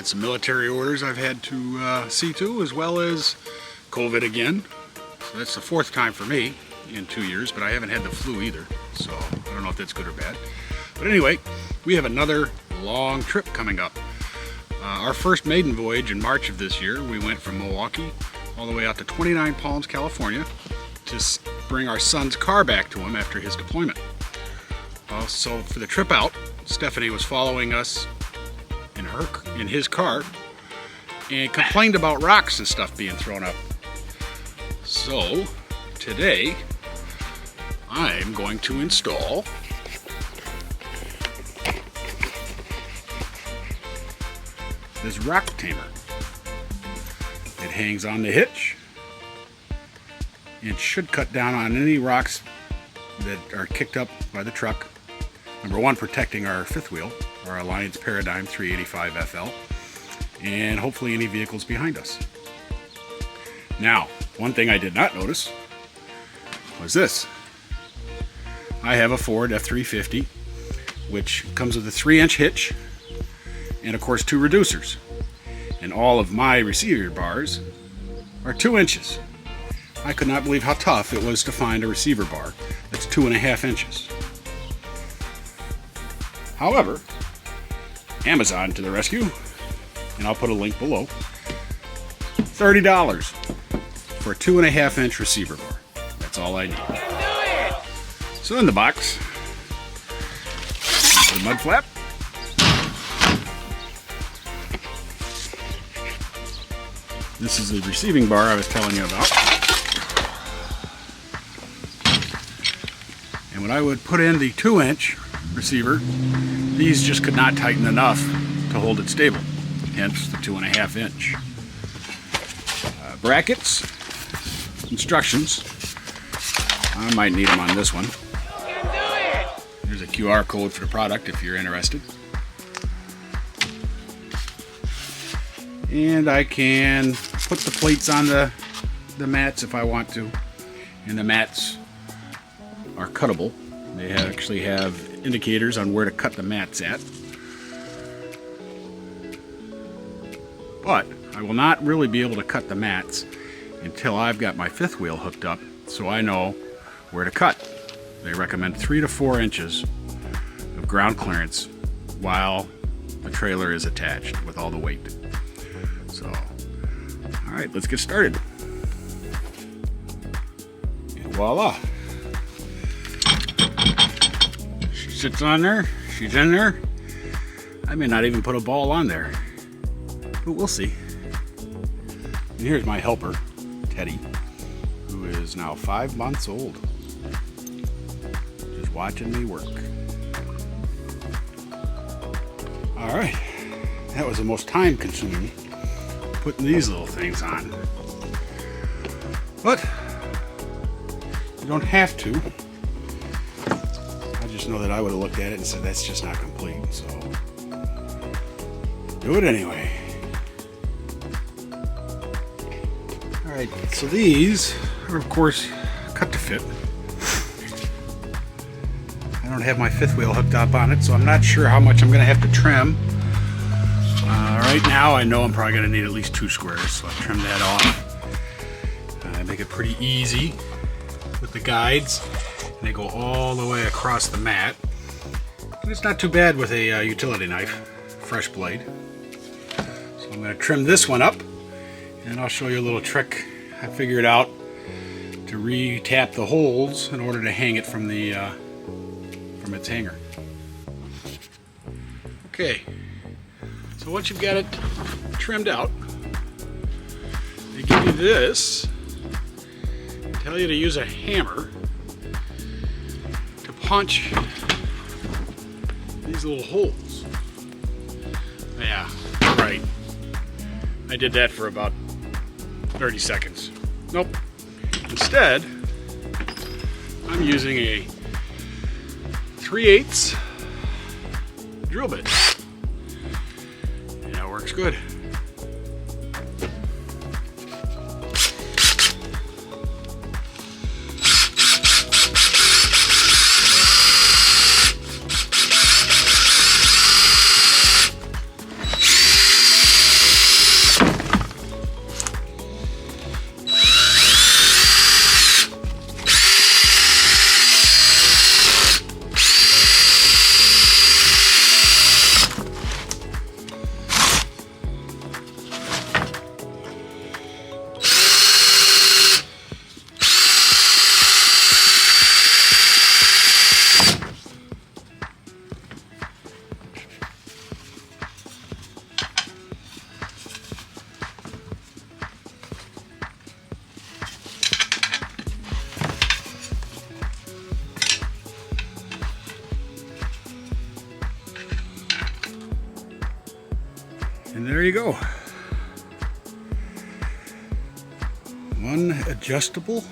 had some military orders I've had to see to, as well as COVID again. So that's the fourth time for me in 2 years, but I haven't had the flu either, so I don't know if that's good or bad. But anyway, we have another long trip coming up. Our first maiden voyage in March of this year, we went from Milwaukee all the way out to 29 Palms, California to bring our son's car back to him after his deployment. So for the trip out, Stephanie was following us in his car and complained about rocks and stuff being thrown up. So today I'm going to install this rock tamer. It hangs on the hitch and should cut down on any rocks that are kicked up by the truck. Number one, protecting our fifth wheel, our Alliance Paradigm 385 FL, and hopefully any vehicles behind us. Now, one thing I did not notice was this. I have a Ford F350, which comes with a 3-inch hitch and of course 2 reducers. And all of my receiver bars are 2 inches. I could not believe how tough it was to find a receiver bar that's 2.5 inches. However, Amazon to the rescue, and I'll put a link below. $30 for a 2.5-inch receiver bar. That's all I need. So in the box, the mud flap. This is the receiving bar I was telling you about. And when I would put in the 2-inch receiver, these just could not tighten enough to hold it stable, hence the 2.5-inch. Brackets, instructions. I might need them on this one. There's a QR code for the product if you're interested. And I can put the plates on the mats if I want to. And the mats are cuttable. They actually have indicators on where to cut the mats at. But I will not really be able to cut the mats until I've got my fifth wheel hooked up, so I know where to cut. They recommend 3 to 4 inches of ground clearance while the trailer is attached with all the weight. So, all right, let's get started. And voila. She sits on there, she's in there. I may not even put a ball on there, but we'll see. And here's my helper, Teddy, who is now 5 months old. Just watching me work. All right, that was the most time consuming, putting these little things on. But you don't have to. I just know that I would have looked at it and said that's just not complete, so do it anyway. Alright, so these are of course cut to fit. I don't have my fifth wheel hooked up on it, so I'm not sure how much I'm going to have to trim. Right now I know I'm probably going to need at least 2 squares, so I'll trim that off. Make it pretty easy with the guides. And they go all the way across the mat. And it's not too bad with a utility knife, fresh blade. So I'm going to trim this one up, and I'll show you a little trick I figured out to re-tap the holes in order to hang it from the from its hanger. Okay, so once you've got it trimmed out, they give you this, tell you to use a hammer to punch these little holes. Yeah, right. I did that for about 30 seconds. Nope. Instead, I'm using a 3/8 drill bit. Yeah, it works good. you go. One adjustable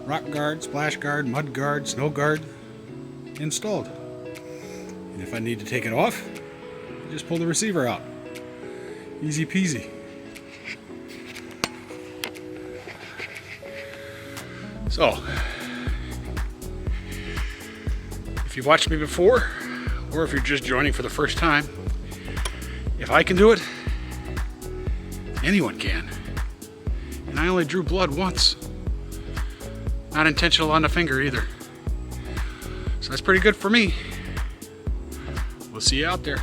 rock guard, splash guard, mud guard, snow guard installed. And if I need to take it off, just pull the receiver out. Easy peasy. So, if you've watched me before, or if you're just joining for the first time, if I can do it, anyone can. And I only drew blood once. Not intentional on the finger either. So that's pretty good for me. We'll see you out there.